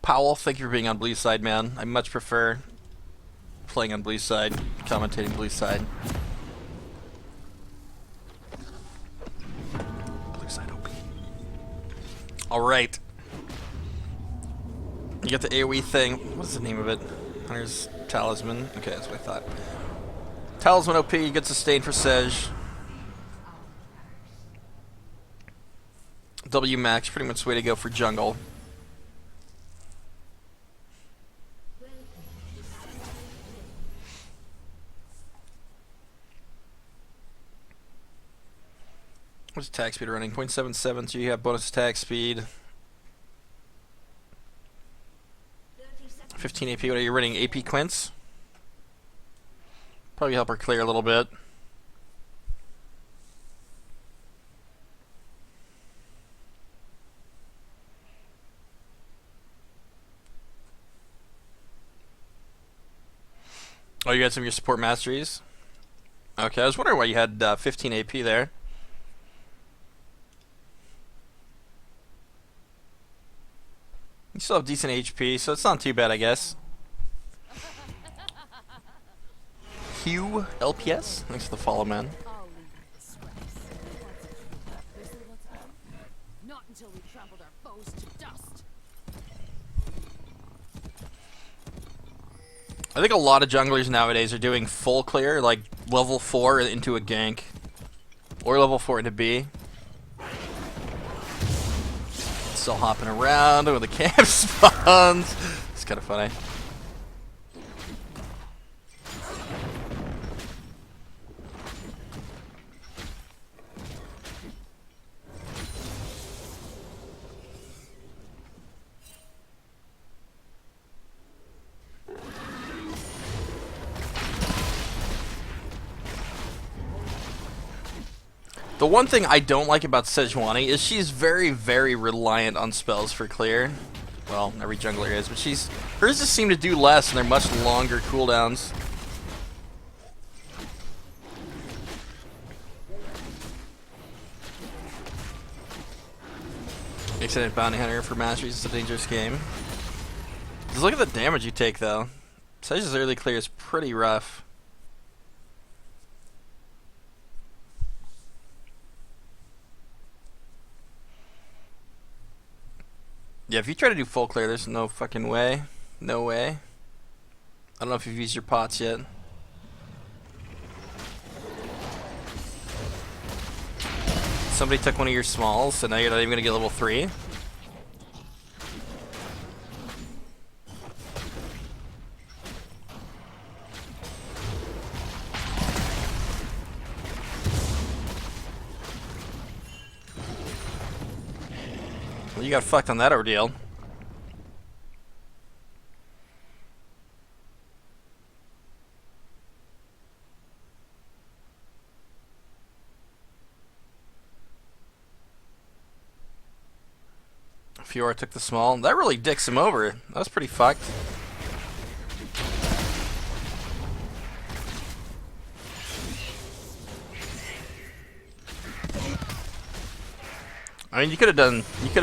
Powell, thank you for being on blue side, man. I much prefer playing on blue side, commentating blue side. Blue side OP. Alright. You get the AoE thing. What's the name of it? Hunter's Talisman. Okay, that's what I thought. Talisman OP, you get sustained for Sej. W max, pretty much the way to go for jungle. What's attack speed running? 0.77, so you have bonus attack speed. 15 AP, what are you running? AP Quince? Probably help her clear a little bit. Oh, you had some of your support masteries? Okay, I was wondering why you had 15 AP there. You still have decent HP, so it's not too bad, I guess. Hugh LPS? Thanks for the follow, man. Not until we trampled our foes to dust. I think a lot of junglers nowadays are doing full clear, like level 4 into a gank. Or level 4 into B. Still hopping around with the camp spawns. It's kind of funny. The one thing I don't like about Sejuani is she's very, very reliant on spells for clear. Well, every jungler is, but hers just seem to do less and they're much longer cooldowns. Extended Bounty Hunter for Masteries is a dangerous game. Just look at the damage you take though. Sej's early clear is pretty rough. Yeah, if you try to do full clear, there's no fucking way. No way. I don't know if you've used your pots yet. Somebody took one of your smalls, so now you're not even gonna get level 3. Well, you got fucked on that ordeal. Fiora took the small. That really dicks him over. That was pretty fucked. I mean, you could have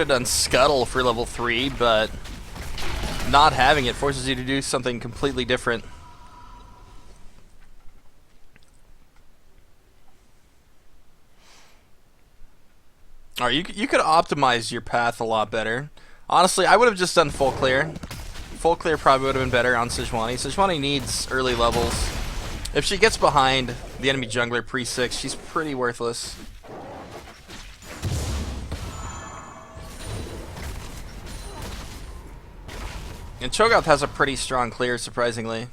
done Scuttle for level 3, but not having it forces you to do something completely different. Alright, you could optimize your path a lot better. Honestly, I would have just done full clear. Full clear probably would have been better on Sejuani. Sejuani needs early levels. If she gets behind the enemy jungler pre-6, she's pretty worthless. And Cho'Gath has a pretty strong clear, surprisingly.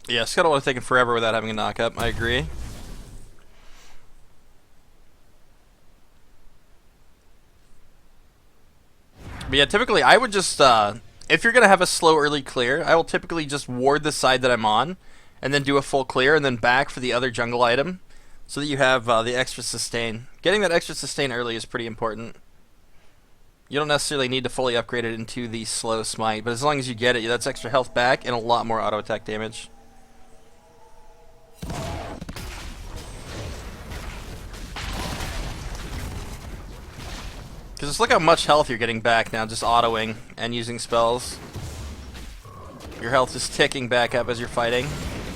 Yeah, Scuttle would have taken forever without having a knock-up, I agree. But yeah, typically I would just, if you're going to have a slow early clear, I will typically just ward the side that I'm on, and then do a full clear, and then back for the other jungle item, so that you have the extra sustain. Getting that extra sustain early is pretty important. You don't necessarily need to fully upgrade it into the slow smite, but as long as you get it, that's extra health back and a lot more auto attack damage. Because just look how much health you're getting back now, just autoing and using spells. Your health is ticking back up as you're fighting.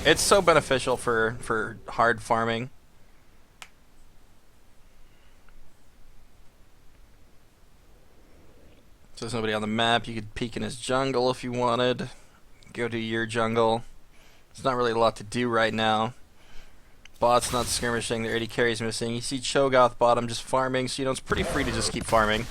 It's so beneficial for hard farming. So there's nobody on the map. You could peek in his jungle if you wanted. Go to your jungle. There's not really a lot to do right now. Bot's not skirmishing. Their 80 carries missing. You see Cho'Gath bottom just farming, so you know it's pretty free to just keep farming.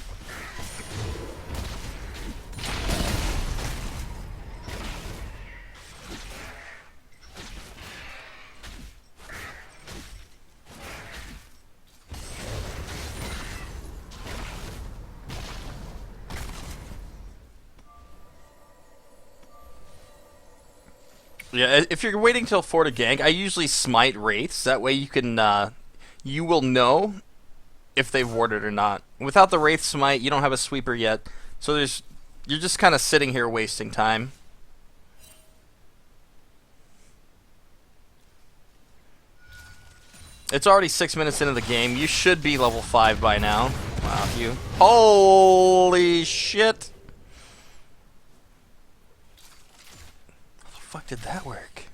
Yeah, if you're waiting till 4 to gank, I usually smite wraiths. That way you can, you will know if they've warded or not. Without the wraith smite, you don't have a sweeper yet, so you're just kind of sitting here wasting time. It's already 6 minutes into the game. You should be level 5 by now. Wow, you. Holy shit! Fuck did that work?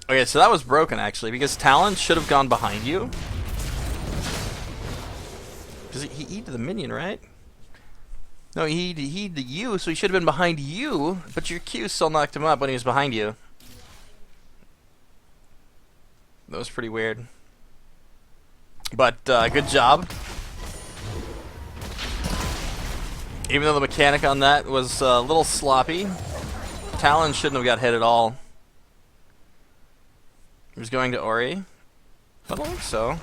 Okay, so that was broken actually, because Talon should have gone behind you. Because he eat the minion, right? No, he eat you, so he should have been behind you, but your Q still knocked him up when he was behind you. That was pretty weird. But, good job. Even though the mechanic on that was a little sloppy, Talon shouldn't have got hit at all. He was going to Ori? I don't think so.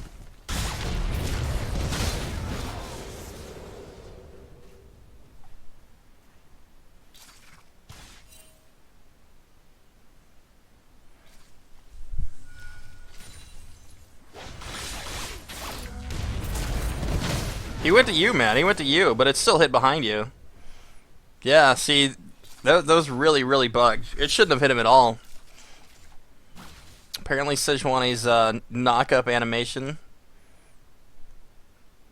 He went to you, man. He went to you, but it still hit behind you. Yeah, see, that was really, really bugged. It shouldn't have hit him at all. Apparently, Sejuani's knock-up animation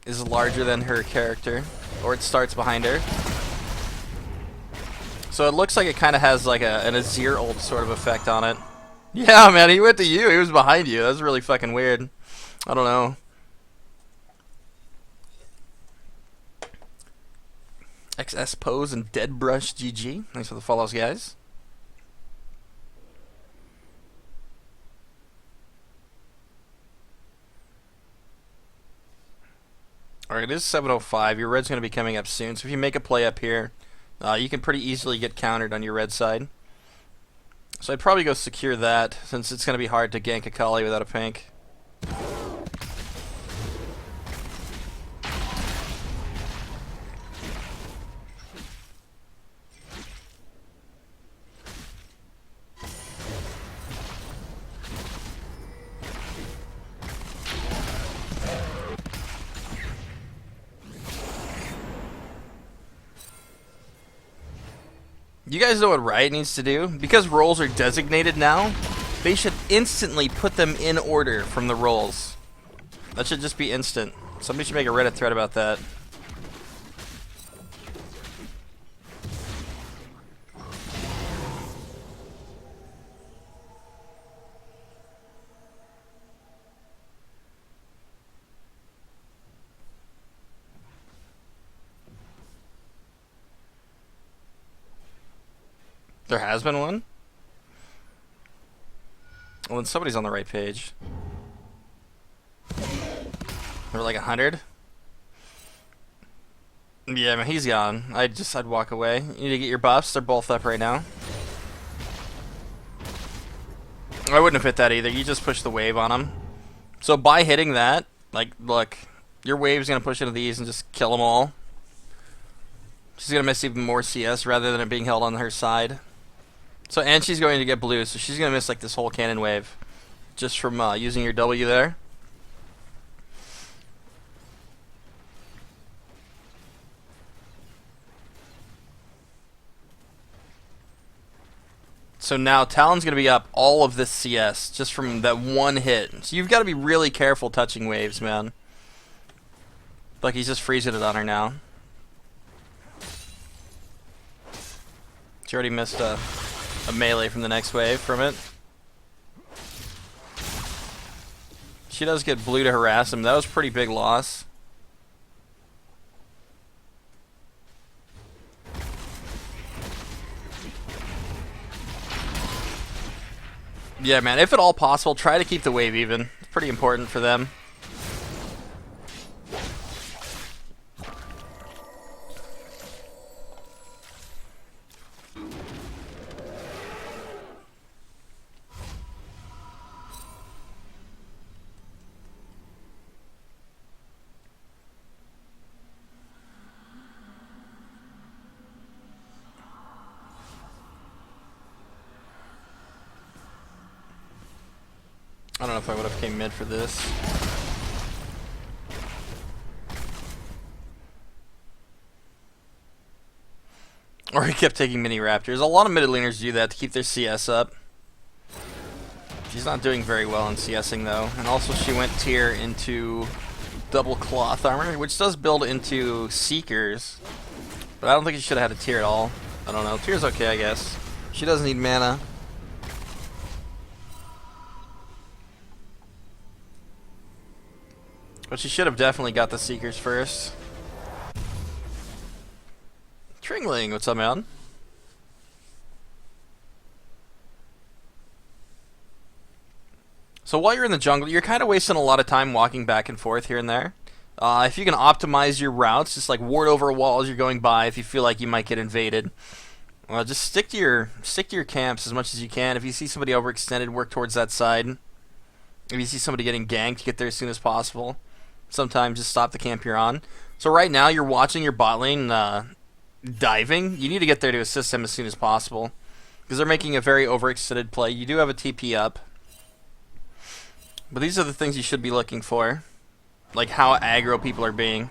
is larger than her character, or it starts behind her. So it looks like it kind of has like an Azir ult sort of effect on it. Yeah, man, he went to you. He was behind you. That was really fucking weird. I don't know. XS Pose and Dead Brush GG. Thanks for the follows, guys. Alright, it is 7:05. Your red's going to be coming up soon, so if you make a play up here, you can pretty easily get countered on your red side. So I'd probably go secure that, since it's going to be hard to gank Akali without a pink. You guys know what Riot needs to do? Because roles are designated now, they should instantly put them in order from the roles. That should just be instant. Somebody should make a Reddit thread about that. There has been one? Well, then somebody's on the right page. We're like 100? Yeah, man, he's gone. I'd walk away. You need to get your buffs. They're both up right now. I wouldn't have hit that either. You just push the wave on him. So by hitting that, like, look, your wave's going to push into these and just kill them all. She's going to miss even more CS rather than it being held on her side. So, and she's going to get blue, so she's going to miss like this whole cannon wave just from using your W there. So now Talon's going to be up all of this CS just from that one hit. So you've got to be really careful touching waves, man. Like he's just freezing it on her now. She already missed a melee from the next wave from it. She does get blue to harass him. That was a pretty big loss. Yeah, man, if at all possible, try to keep the wave even. It's pretty important for them. I don't know if I would have came mid for this. Or he kept taking mini raptors. A lot of mid laners do that to keep their CS up. She's not doing very well in CSing though. And also she went tier into double cloth armor, which does build into Seekers. But I don't think she should have had a tier at all. I don't know. Tier's okay, I guess. She doesn't need mana. But she should have definitely got the Seekers first. Tringling, what's up, man? So while you're in the jungle, you're kind of wasting a lot of time walking back and forth here and there. If you can optimize your routes, just like ward over a wall as you're going by if you feel like you might get invaded. Just stick to your camps as much as you can. If you see somebody overextended, work towards that side. If you see somebody getting ganked, get there as soon as possible. Sometimes just stop the camp you're on. So right now you're watching your bot lane diving. You need to get there to assist them as soon as possible because they're making a very overextended play. You do have a TP up, but these are the things you should be looking for, like how aggro people are being.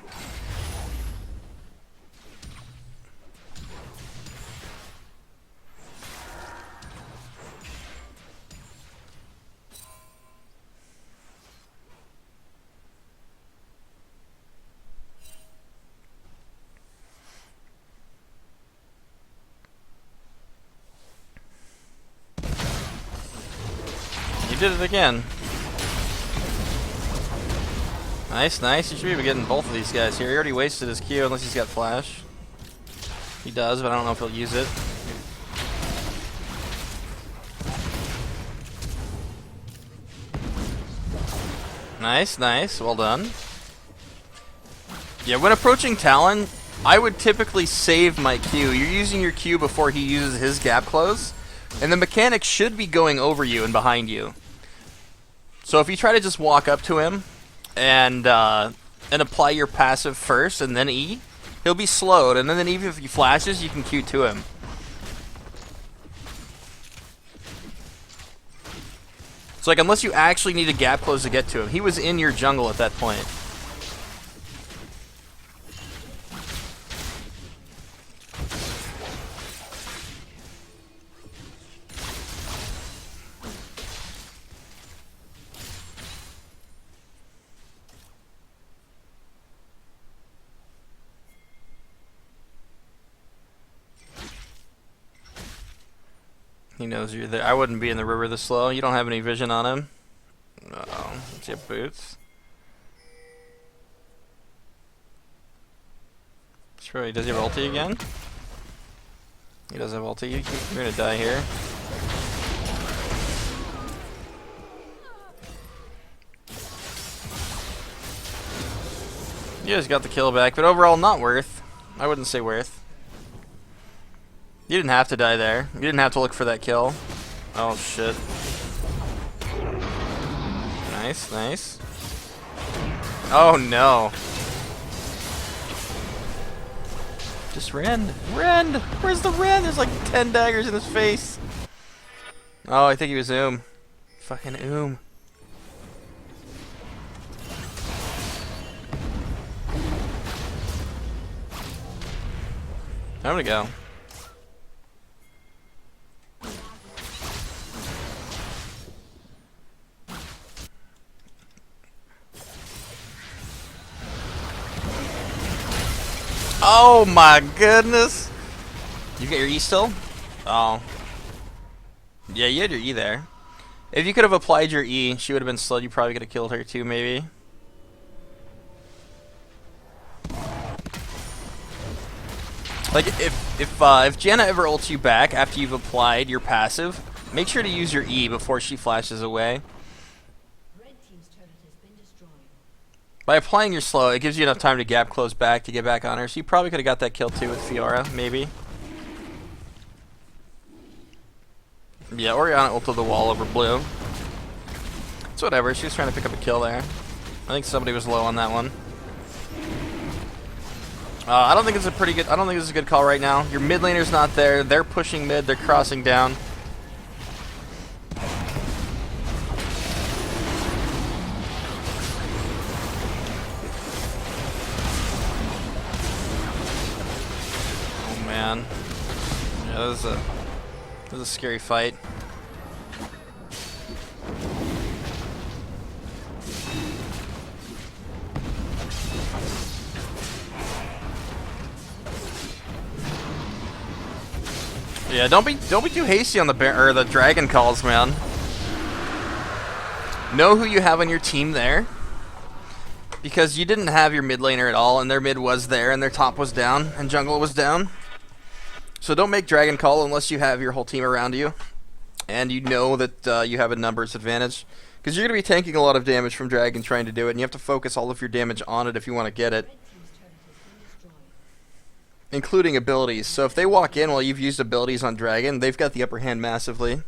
You did it again. Nice, nice. You should be getting both of these guys here. He already wasted his Q unless he's got flash. He does, but I don't know if he'll use it. Nice, nice. Well done. Yeah, when approaching Talon, I would typically save my Q. You're using your Q before he uses his gap close, and the mechanic should be going over you and behind you. So if you try to just walk up to him and apply your passive first and then E, he'll be slowed, and then even if he flashes, you can Q to him. So like, unless you actually need a gap close to get to him, he was in your jungle at that point. He knows you're there. I wouldn't be in the river this slow. You don't have any vision on him. Uh-oh. Does he have boots? Sure, does he have ulti again? He does have ulti. You're gonna die here. You just got the kill back, but overall not worth. I wouldn't say worth. You didn't have to die there. You didn't have to look for that kill. Oh shit. Nice, nice. Oh no. Just Rend. Rend! Where's the Rend? There's like 10 daggers in his face. Oh, I think he was Fucking Time to go. Oh my goodness! You got your E still? Oh. Yeah, you had your E there. If you could have applied your E, she would have been slowed. You probably could have killed her too, maybe. Like, if Janna ever ults you back after you've applied your passive, make sure to use your E before she flashes away. Red team's turret has been destroyed. By applying your slow, it gives you enough time to gap close back to get back on her. So you probably could have got that kill too with Fiora, maybe. Yeah, Oriana ulted the wall over blue. It's whatever, she was trying to pick up a kill there. I think somebody was low on that one. I don't think it's a pretty good. I don't think this is a good call right now. Your mid laner's not there. They're pushing mid. They're crossing down. Oh man, yeah, this is a scary fight. Yeah, don't be too hasty on the the dragon calls, man. Know who you have on your team there, because you didn't have your mid laner at all, and their mid was there, and their top was down, and jungle was down. So don't make dragon call unless you have your whole team around you, and you know that you have a numbers advantage, because you're gonna be tanking a lot of damage from dragon trying to do it, and you have to focus all of your damage on it if you want to get it. Including abilities. So if they walk in while you've used abilities on Dragon, they've got the upper hand massively.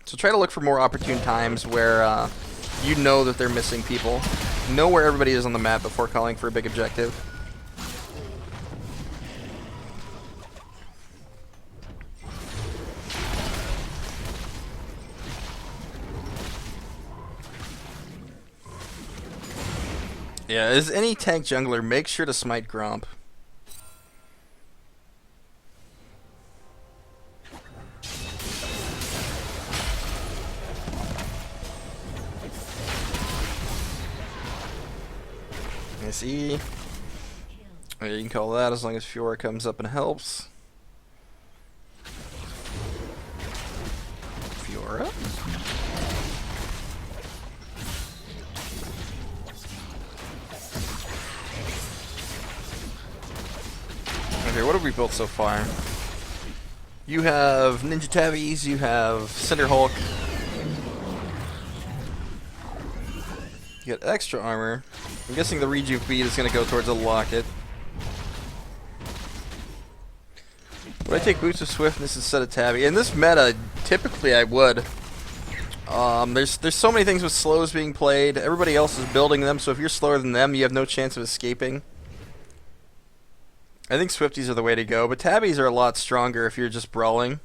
So try to look for more opportune times where you know that they're missing people. Know where everybody is on the map before calling for a big objective. Yeah, as any tank jungler, make sure to smite Gromp. I see. Yeah, you can call that as long as Fiora comes up and helps. Fiora? Okay, what have we built so far? You have Ninja Tabbies, you have Cinder Hulk. You got extra armor. I'm guessing the Rejuve bead is going to go towards a locket. Would I take Boots of Swiftness instead of Tabby? In this meta, typically I would. There's so many things with slows being played. Everybody else is building them, so if you're slower than them, you have no chance of escaping. I think Swifties are the way to go, but Tabbies are a lot stronger if you're just brawling.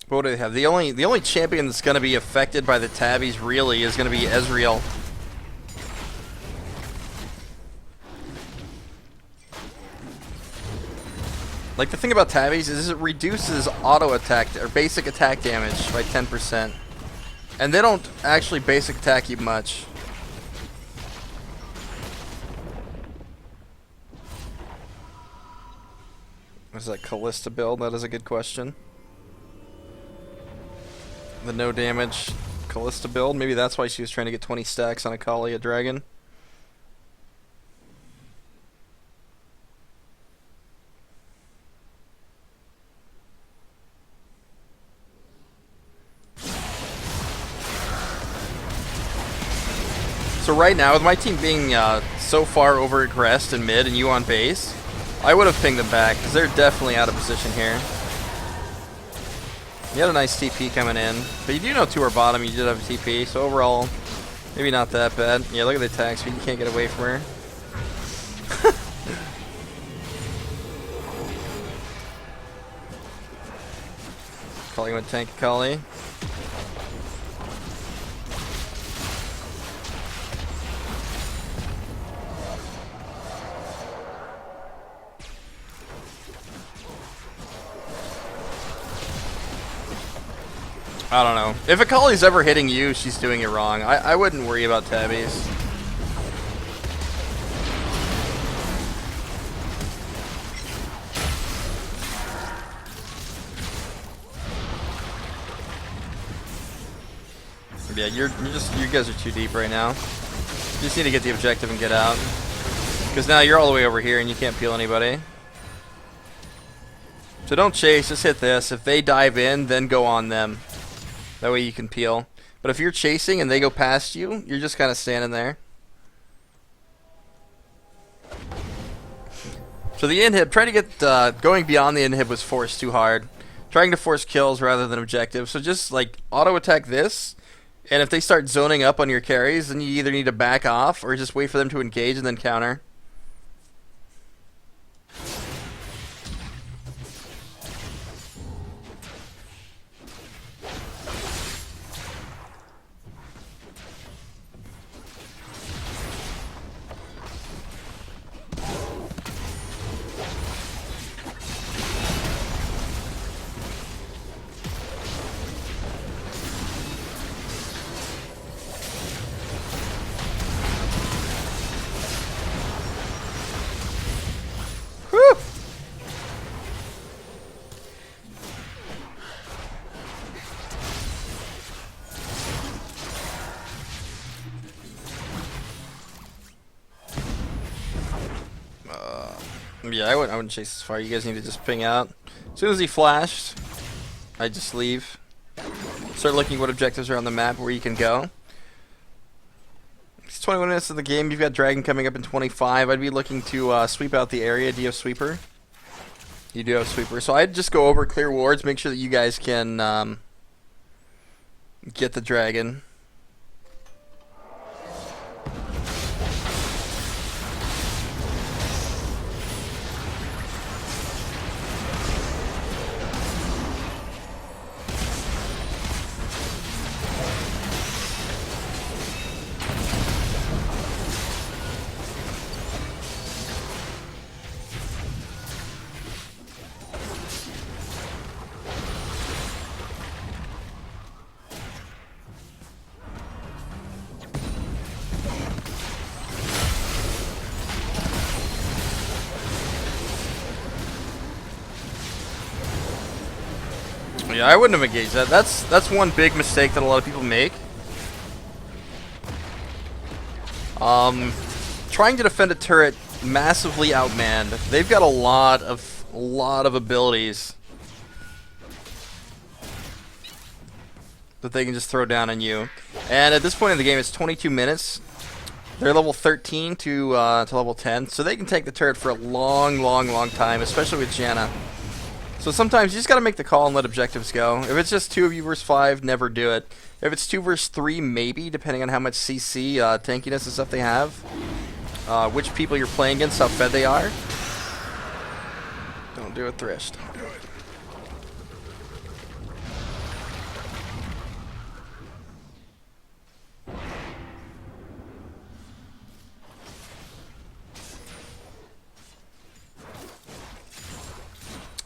What do they have? The only champion that's going to be affected by the Tabbies really is going to be Ezreal. Like, the thing about Tabbies is it reduces auto attack or basic attack damage by 10%. And they don't actually basic attack you much. Is that Callista build? That is a good question. The no damage Callista build? Maybe that's why she was trying to get 20 stacks on a Kali, a dragon. So right now, with my team being so far over-aggressed in mid and you on base, I would have pinged them back, because they're definitely out of position here. You had a nice TP coming in, but you do know 2 are bottom, you did have a TP, so overall, maybe not that bad. Yeah, look at the attack speed, you can't get away from her. Kali went tank Kali. I don't know. If Akali's ever hitting you, she's doing it wrong. I wouldn't worry about tabbies. Yeah, you guys are too deep right now. You just need to get the objective and get out. Because now you're all the way over here and you can't peel anybody. So don't chase, just hit this. If they dive in, then go on them. That way you can peel. But if you're chasing and they go past you, you're just kind of standing there. So the inhib, trying to get, going beyond the inhib was forced too hard. Trying to force kills rather than objectives. So just like auto attack this. And if they start zoning up on your carries, then you either need to back off or just wait for them to engage and then counter. Whew! Yeah, I wouldn't chase this far. You guys need to just ping out. As soon as he flashed, I just leave. Start looking what objectives are on the map where you can go. It's 21 minutes of the game. You've got Dragon coming up in 25. I'd be looking to sweep out the area. Do you have Sweeper? You do have Sweeper. So I'd just go over, clear wards, make sure that you guys can get the Dragon. Yeah, I wouldn't have engaged that. That's one big mistake that a lot of people make. Trying to defend a turret massively outmanned. They've got a lot of abilities that they can just throw down on you. And at this point in the game, it's 22 minutes. They're level 13 to level 10, so they can take the turret for a long time, especially with Janna. So sometimes you just gotta make the call and let objectives go. If it's just 2 of you versus 5, never do it. If it's 2 versus 3, maybe, depending on how much CC, tankiness and stuff they have. Which people you're playing against, how fed they are. Don't do it, Thresh. Don't do it.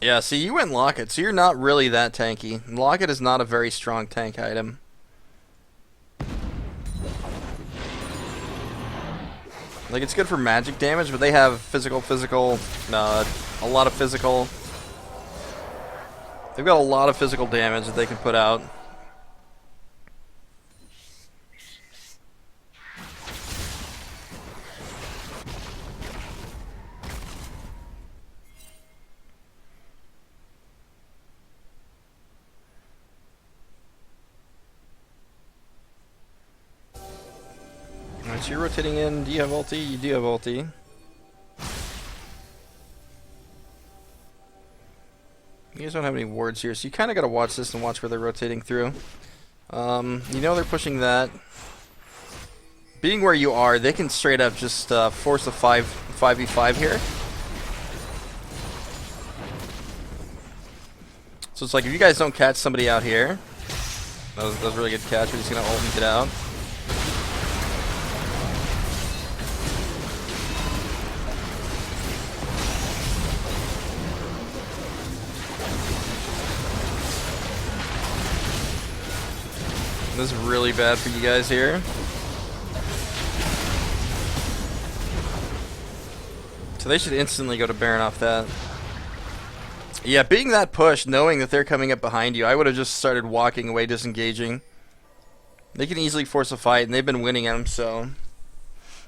Yeah, see, you went Locket, so you're not really that tanky. Locket is not a very strong tank item. Like, it's good for magic damage, but they have physical, a lot of physical. They've got a lot of physical damage that they can put out. Alright, so you're rotating in. Do you have ulti? You do have ulti. You guys don't have any wards here, so you kind of got to watch this and watch where they're rotating through. You know they're pushing that. Being where you are, they can straight up just force a 5v5 here. So it's like if you guys don't catch somebody out here, that was a really good catch. We're just going to ult and get out. This is really bad for you guys here. So they should instantly go to Baron off that. Yeah, being that push, knowing that they're coming up behind you, I would have just started walking away, disengaging. They can easily force a fight, and they've been winning them, so...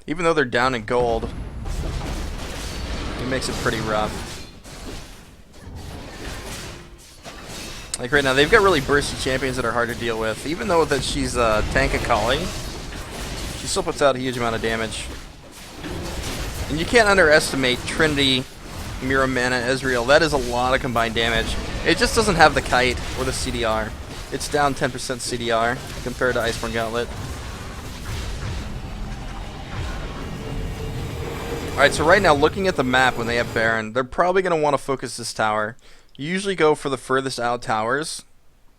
Even though they're down in gold, it makes it pretty rough. Like right now, they've got really bursty champions that are hard to deal with. Even though that she's a tank Akali, she still puts out a huge amount of damage. And you can't underestimate Trinity, Miramana, Ezreal. That is a lot of combined damage. It just doesn't have the kite or the CDR. It's down 10% CDR compared to Iceborne Gauntlet. Alright, so right now, looking at the map when they have Baron, they're probably going to want to focus this tower. You usually go for the furthest out towers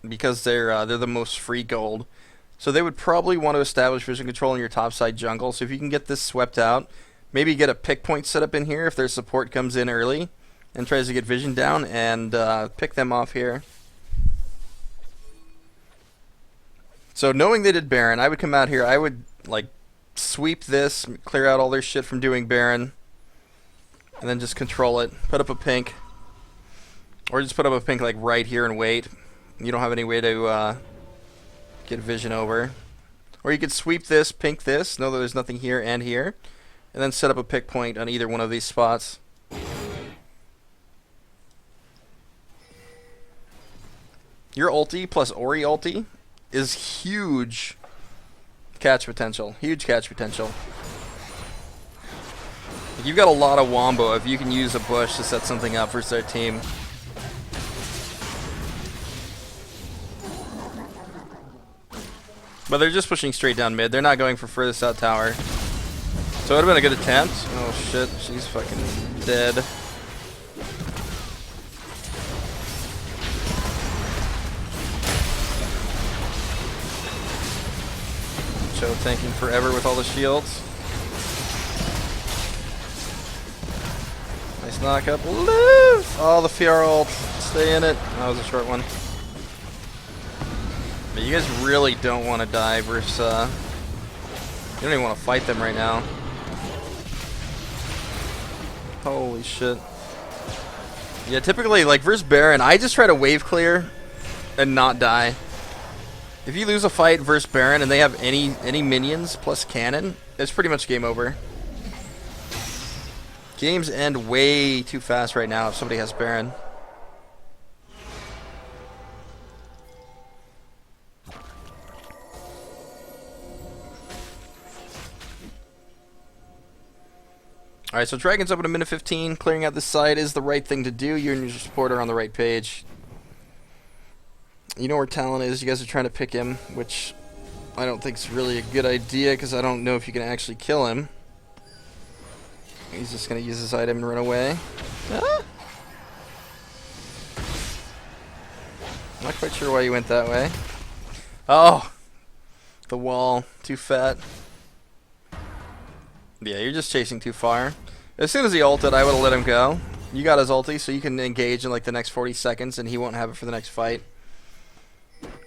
because they're the most free gold. So they would probably want to establish vision control in your topside jungle. So if you can get this swept out, maybe get a pick point set up in here if their support comes in early and tries to get vision down, and pick them off here. So knowing they did Baron, I would come out here, I would like sweep this, clear out all their shit from doing Baron, and then just control it. Put up a pink. Or just put up a pink like right here and wait. You don't have any way to get vision over. Or you could sweep this, pink this, know that there's nothing here and here, and then set up a pick point on either one of these spots. Your ulti plus Ori ulti is huge catch potential. Huge catch potential. You've got a lot of wombo if you can use a bush to set something up versus their team. But they're just pushing straight down mid. They're not going for furthest out tower. So it would have been a good attempt. Oh shit, she's fucking dead. Cho tanking forever with all the shields. Nice knock up. Live! Oh, the Fiora ult. Stay in it. That was a short one. But you guys really don't want to die versus, you don't even want to fight them right now. Holy shit. Yeah, typically, like, versus Baron, I just try to wave clear and not die. If you lose a fight versus Baron and they have any minions plus cannon, it's pretty much game over. Games end way too fast right now if somebody has Baron. Alright, so Dragon's up at a minute 15. Clearing out this side is the right thing to do. You and your support are on the right page. You know where Talon is. You guys are trying to pick him, which I don't think is really a good idea because I don't know if you can actually kill him. He's just going to use his item and run away. Ah! Not quite sure why you went that way. Oh! The wall. Too fat. Yeah, you're just chasing too far. As soon as he ulted, I would have let him go. You got his ulti, so you can engage in like the next 40 seconds, and he won't have it for the next fight.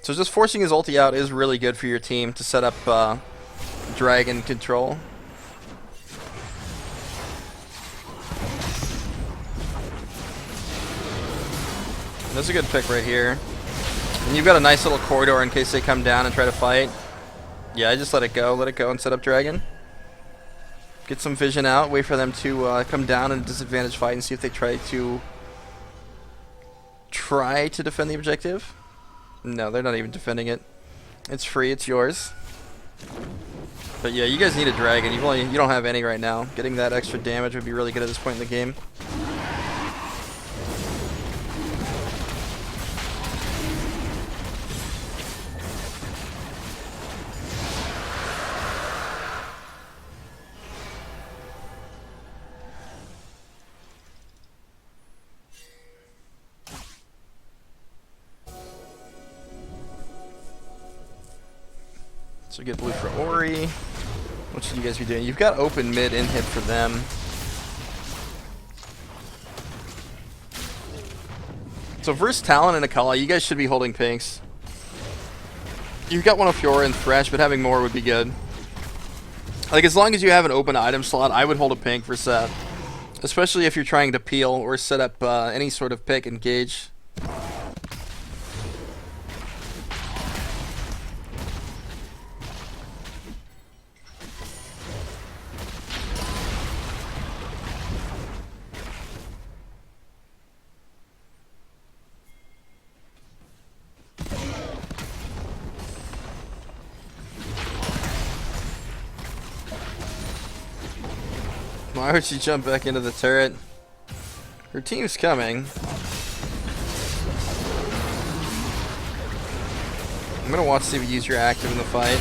So just forcing his ulti out is really good for your team to set up dragon control. That's a good pick right here. And you've got a nice little corridor in case they come down and try to fight. Yeah, I just let it go and set up dragon. Get some vision out, wait for them to come down in a disadvantage fight and see if they try to defend the objective. No, they're not even defending it. It's free, it's yours. But yeah, you guys need a dragon. You don't have any right now. Getting that extra damage would be really good at this point in the game. So get blue for Ori. What should you guys be doing? You've got open mid in hit for them. So versus Talon and Akali, you guys should be holding pinks. You've got one of Fiora and Thresh, but having more would be good. Like, as long as you have an open item slot, I would hold a pink for set. Especially if you're trying to peel or set up any sort of pick and gauge. Why would she jump back into the turret? Her team's coming. I'm gonna watch to see if you use your active in the fight.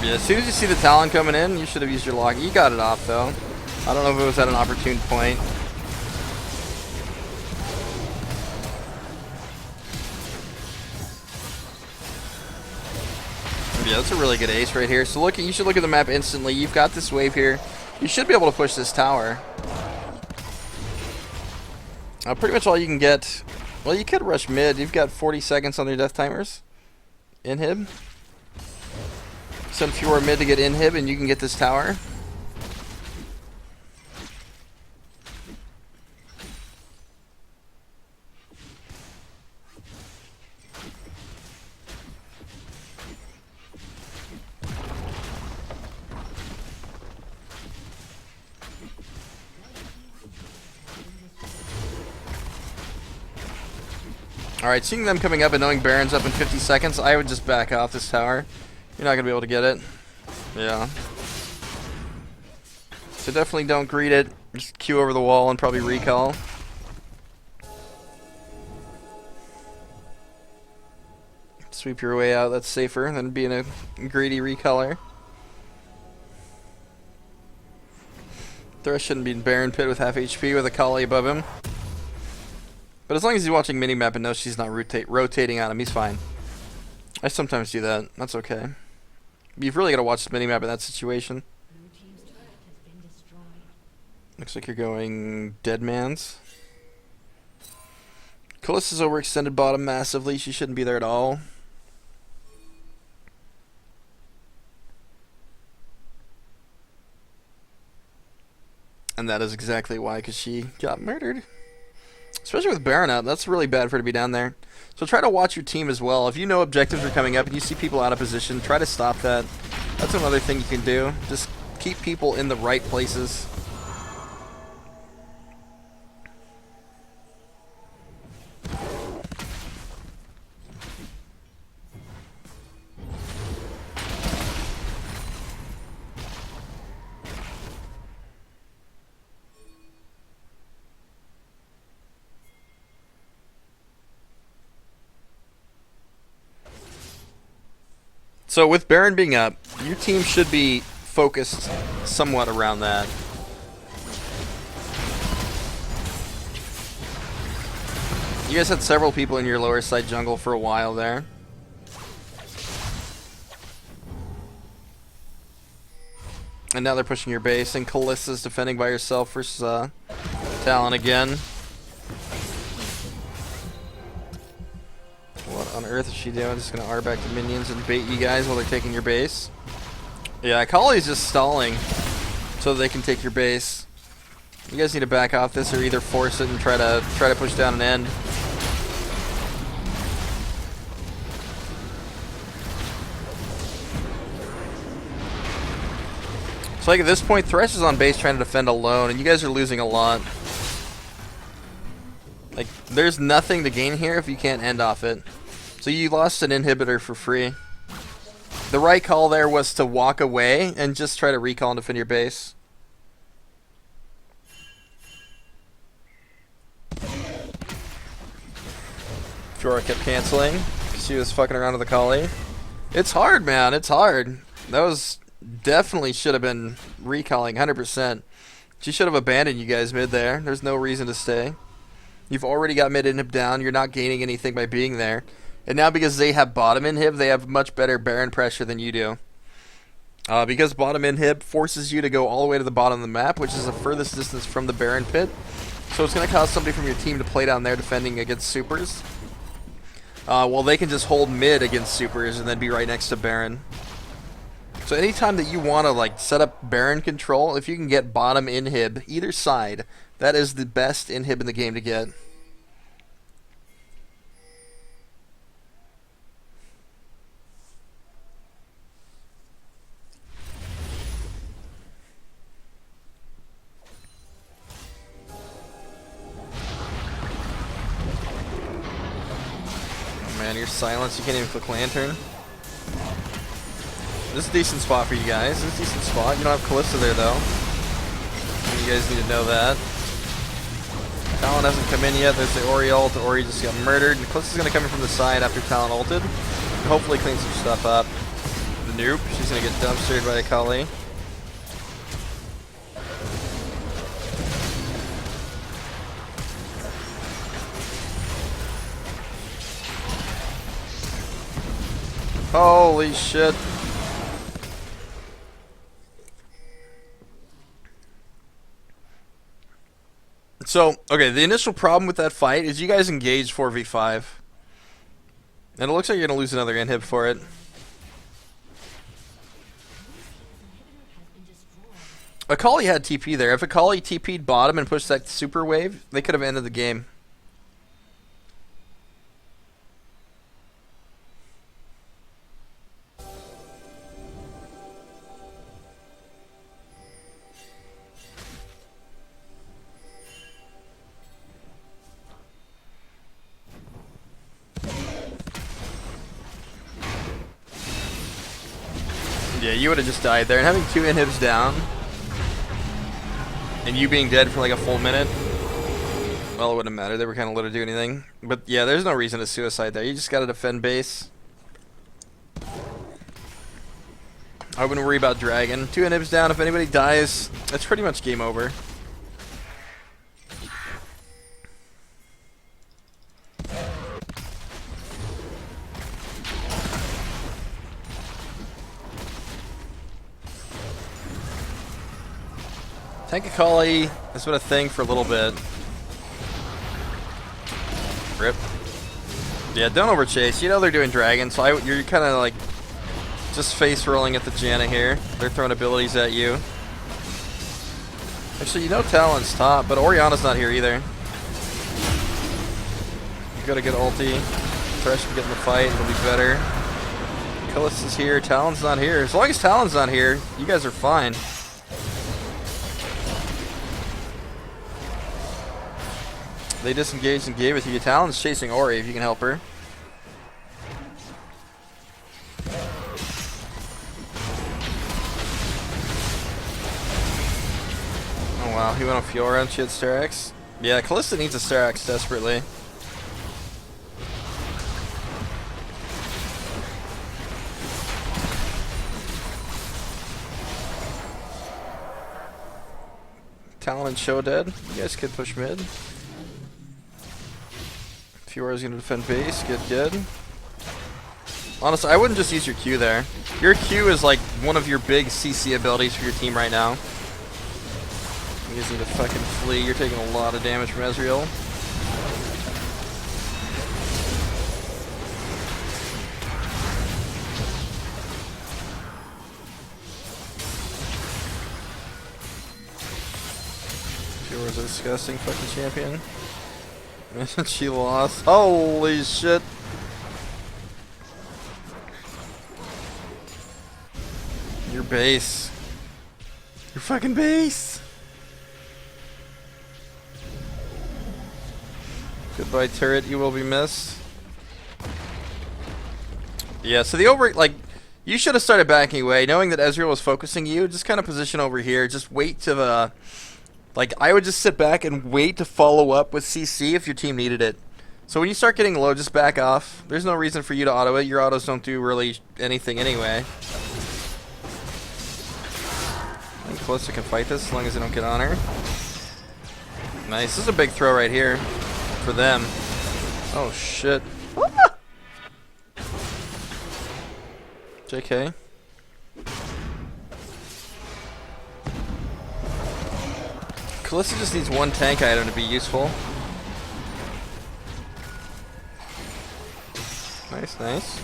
Yeah, as soon as you see the Talon coming in, you should have used your lock. You got it off though. I don't know if it was at an opportune point. Yeah, that's a really good ace right here. So you should look at the map instantly. You've got this wave here. You should be able to push this tower. Pretty much all you can get. Well, you could rush mid. You've got 40 seconds on your death timers. Inhib. Send Fiora mid to get inhib, and you can get this tower. Alright, seeing them coming up and knowing Baron's up in 50 seconds, I would just back off this tower. You're not going to be able to get it. Yeah. So definitely don't greet it. Just Q over the wall and probably recall. Sweep your way out, that's safer than being a greedy recaller. Thresh shouldn't be in Baron pit with half HP with a Kali above him. But as long as he's watching minimap and knows she's not rotating on him, he's fine. I sometimes do that. That's okay. You've really got to watch the minimap in that situation. Blue team's turret has been destroyed. Looks like you're going dead man's. Kalissa's overextended bottom massively. She shouldn't be there at all. And that is exactly why, because she got murdered. Especially with Baron out, that's really bad for her to be down there. So try to watch your team as well. If you know objectives are coming up and you see people out of position, try to stop that. That's another thing you can do. Just keep people in the right places. So with Baron being up, your team should be focused somewhat around that. You guys had several people in your lower side jungle for a while there. And now they're pushing your base, and Kalissa's defending by herself versus Talon again. What on earth is she doing? Just gonna R back to minions and bait you guys while they're taking your base. Yeah, Kali's just stalling so they can take your base. You guys need to back off this or either force it and try to push down an end. So like at this point, Thresh is on base trying to defend alone, and you guys are losing a lot. Like, there's nothing to gain here if you can't end off it. So you lost an inhibitor for free. The right call there was to walk away and just try to recall and defend your base. Fiora kept canceling. She was fucking around with the Kali. It's hard, man. It's hard. That was definitely should have been recalling 100%. She should have abandoned you guys mid there. There's no reason to stay. You've already got mid inhib down. You're not gaining anything by being there. And now because they have bottom inhib, they have much better Baron pressure than you do. Because bottom inhib forces you to go all the way to the bottom of the map, which is the furthest distance from the Baron pit. So it's going to cause somebody from your team to play down there defending against supers. Well, they can just hold mid against supers and then be right next to Baron. So anytime that you want to like set up Baron control, if you can get bottom inhib either side, that is the best inhib in the game to get. Man, you're silenced. You can't even click Lantern. This is a decent spot for you guys. This is a decent spot. You don't have Kalista there, though. You guys need to know that. Talon hasn't come in yet. There's the Ori ult. The Ori just got murdered. And Kalista's going to come in from the side after Talon ulted. And hopefully clean some stuff up. The Noop. She's going to get dumpstered by Akali. Holy shit. So, okay, the initial problem with that fight is you guys engaged 4v5. And it looks like you're going to lose another inhib for it. Akali had TP there. If Akali TP'd bottom and pushed that super wave, they could have ended the game. Yeah, you would have just died there. And having 2 inhibs down, and you being dead for like a full minute, well, it wouldn't matter. They were kind of low to do anything. But yeah, there's no reason to suicide there. You just got to defend base. I wouldn't worry about Dragon. 2 inhibs down. If anybody dies, that's pretty much game over. Tank Akali has been a thing for a little bit. Rip. Yeah, don't overchase. You know they're doing Dragon, so you're kind of like just face rolling at the Janna here. They're throwing abilities at you. Actually, you know Talon's top, but Orianna's not here either. You gotta get ulti. Thresh can get in the fight. It'll be better. Kalista's here. Talon's not here. As long as Talon's not here, you guys are fine. They disengaged and gave it to you. Talon's chasing Ori if you can help her. Oh wow, he went on Fiora and she had Sterak's. Yeah, Kalista needs a Sterak's desperately. Talon and Show dead. You guys could push mid. Fiora's gonna defend base, good. Honestly, I wouldn't just use your Q there. Your Q is like one of your big CC abilities for your team right now. You guys need to fucking flee. You're taking a lot of damage from Ezreal. Fiora's a disgusting fucking champion. She lost. Holy shit. Your base. Your fucking base. Goodbye, turret. You will be missed. Yeah, so the you should have started backing away, knowing that Ezreal was focusing you. Just kind of position over here. Just wait to the... I would just sit back and wait to follow up with CC if your team needed it. So when you start getting low, just back off. There's no reason for you to auto it. Your autos don't do really anything anyway. I think Kalista can fight this as long as they don't get on her. Nice. This is a big throw right here for them. Oh, shit. JK. Kalista just needs one tank item to be useful. Nice, nice.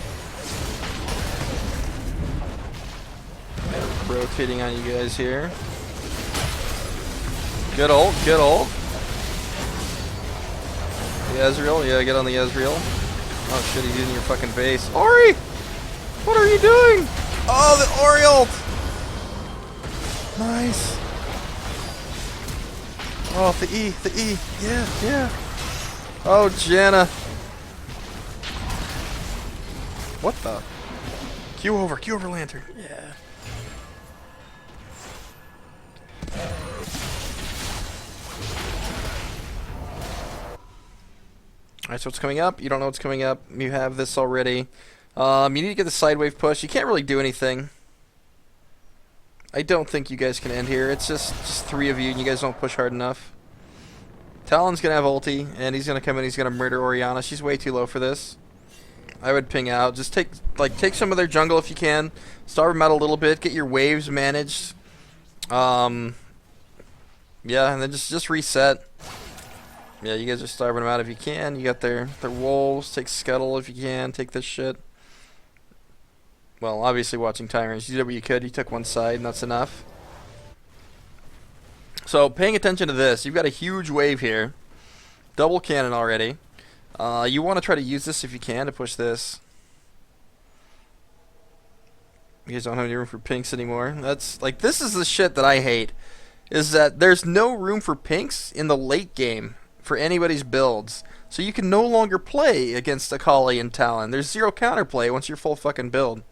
Rotating on you guys here. Good ult, good ult. The Ezreal, yeah, get on the Ezreal. Oh shit, he's using your fucking base. Ori! What are you doing? Oh, the Ori ult! Nice. Oh, the E, yeah, yeah. Oh, Janna. What the? Q over Lantern. Yeah. Alright, so what's coming up? You don't know what's coming up. You have this already. You need to get the side wave push. You can't really do anything. I don't think you guys can end here. It's just three of you, and you guys don't push hard enough. Talon's gonna have ulti, and he's gonna come in. He's gonna murder Orianna. She's way too low for this. I would ping out. Just take some of their jungle if you can. Starve them out a little bit. Get your waves managed. Yeah, and then just reset. Yeah, you guys are starving them out if you can. You got their wolves. Take Scuttle if you can. Take this shit. Well, obviously watching timers. You did what you could. You took one side, and that's enough. So, paying attention to this. You've got a huge wave here. Double cannon already. You want to try to use this if you can to push this. You guys don't have any room for pinks anymore. That's like, this is the shit that I hate. Is that there's no room for pinks in the late game for anybody's builds. So you can no longer play against Akali and Talon. There's zero counterplay once you're full fucking build.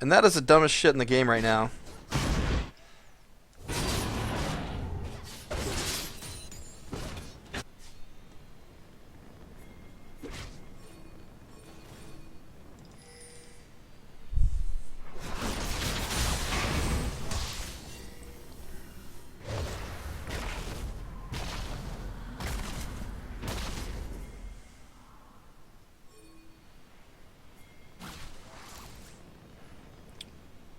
And that is the dumbest shit in the game right now.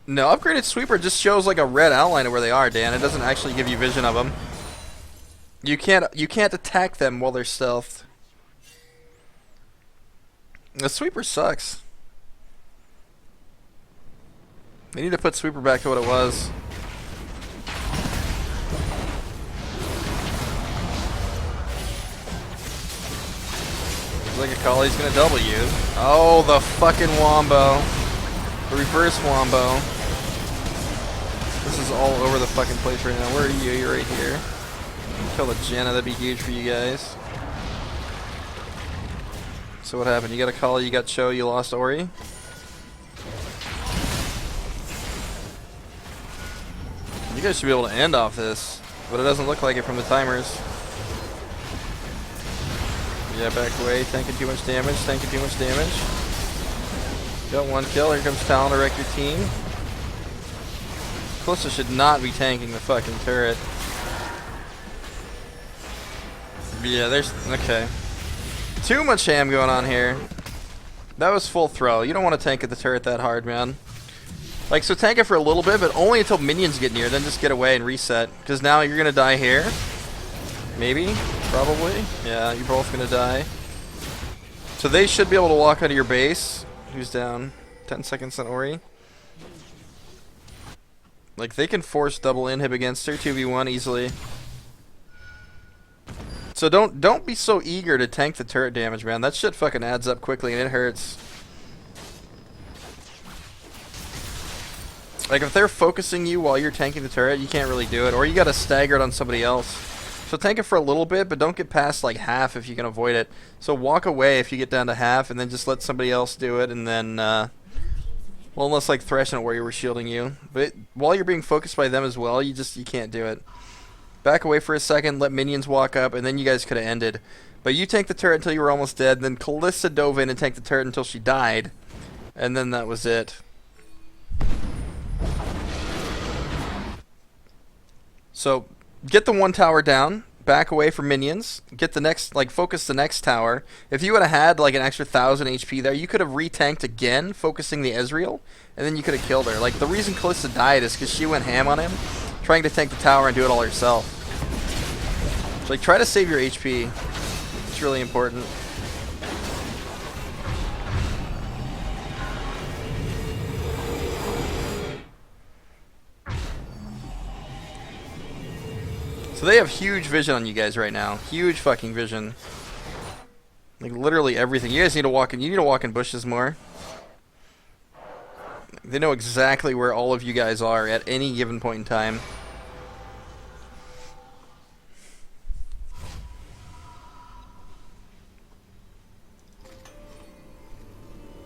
No, upgraded sweeper just shows like a red outline of where they are, Dan. It doesn't actually give you vision of them. You can't attack them while they're stealthed. The sweeper sucks. They need to put sweeper back to what it was. Looks like Akali's gonna double you. Oh, the fucking wombo. The reverse wombo. This is all over the fucking place right now. Where are you? You're right here. Kill the Janna, that'd be huge for you guys. So what happened? You got Akali, you got Cho, you lost Ori. You guys should be able to end off this, but it doesn't look like it from the timers. Yeah, back away, tanking too much damage, tanking too much damage. Got one kill, here comes Talon to wreck your team. Kalista should not be tanking the fucking turret. Yeah, there's... okay. Too much ham going on here. That was full throw. You don't want to tank at the turret that hard, man. Like, so tank it for a little bit, but only until minions get near, then just get away and reset. Because now you're going to die here. Maybe? Probably? Yeah, you're both going to die. So they should be able to walk out of your base. Who's down? 10 seconds on Ori. Like, they can force double inhib against her 2v1 easily. So don't be so eager to tank the turret damage, man. That shit fucking adds up quickly and it hurts. Like, if they're focusing you while you're tanking the turret, you can't really do it. Or you gotta stagger it on somebody else. So tank it for a little bit, but don't get past like half if you can avoid it. So walk away if you get down to half, and then just let somebody else do it, and then, well, unless like Thresh and Warrior were shielding you. But while you're being focused by them as well, you can't do it. Back away for a second, let minions walk up, and then you guys could have ended. But you tanked the turret until you were almost dead, then Kalista dove in and tanked the turret until she died. And then that was it. So, get the one tower down, back away from minions, get the next, like, focus the next tower. If you would have had, like, an extra 1,000 HP there, you could have re-tanked again, focusing the Ezreal, and then you could have killed her. Like, the reason Kalista died is because she went ham on him, trying to tank the tower and do it all herself. So like, try to save your HP. It's really important. So they have huge vision on you guys right now. Huge fucking vision. Like literally everything. You guys need to walk in. You need to walk in bushes more. They know exactly where all of you guys are at any given point in time.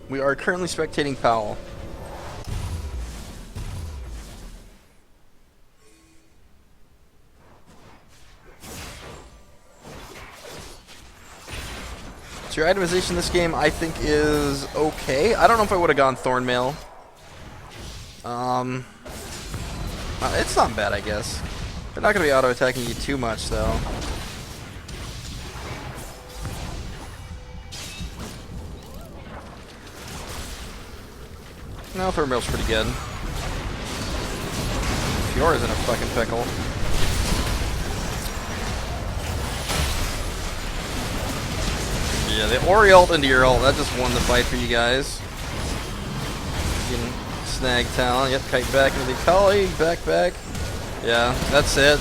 We are currently spectating Powell. So your itemization in this game, I think, is okay. I don't know if I would have gone Thornmail. It's not bad, I guess. They're not going to be auto-attacking you too much, though. No, Thornmail's pretty good. Fiora's in a fucking pickle. Yeah, the Ori ult into your ult, that just won the fight for you guys. You can snag talent, yep, kite back into the colleague, back. Yeah, that's it.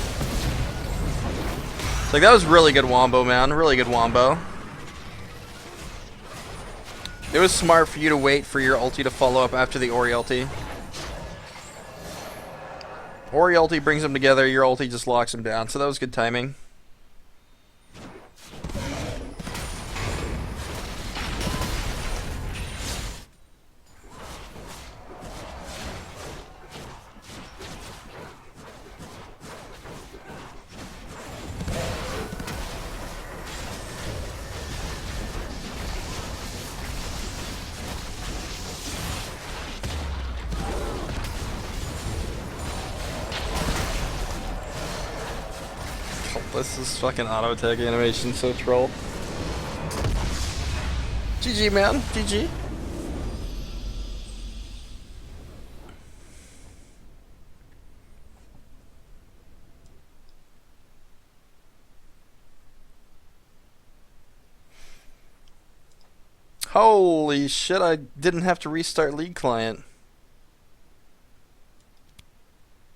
It's like, that was really good wombo, man, really good wombo. It was smart for you to wait for your ulti to follow up after the Ori ulti. Ori ulti brings them together, your ulti just locks them down, so that was good timing. This is fucking auto attack animation, so troll. GG, man. GG. Holy shit, I didn't have to restart League Client.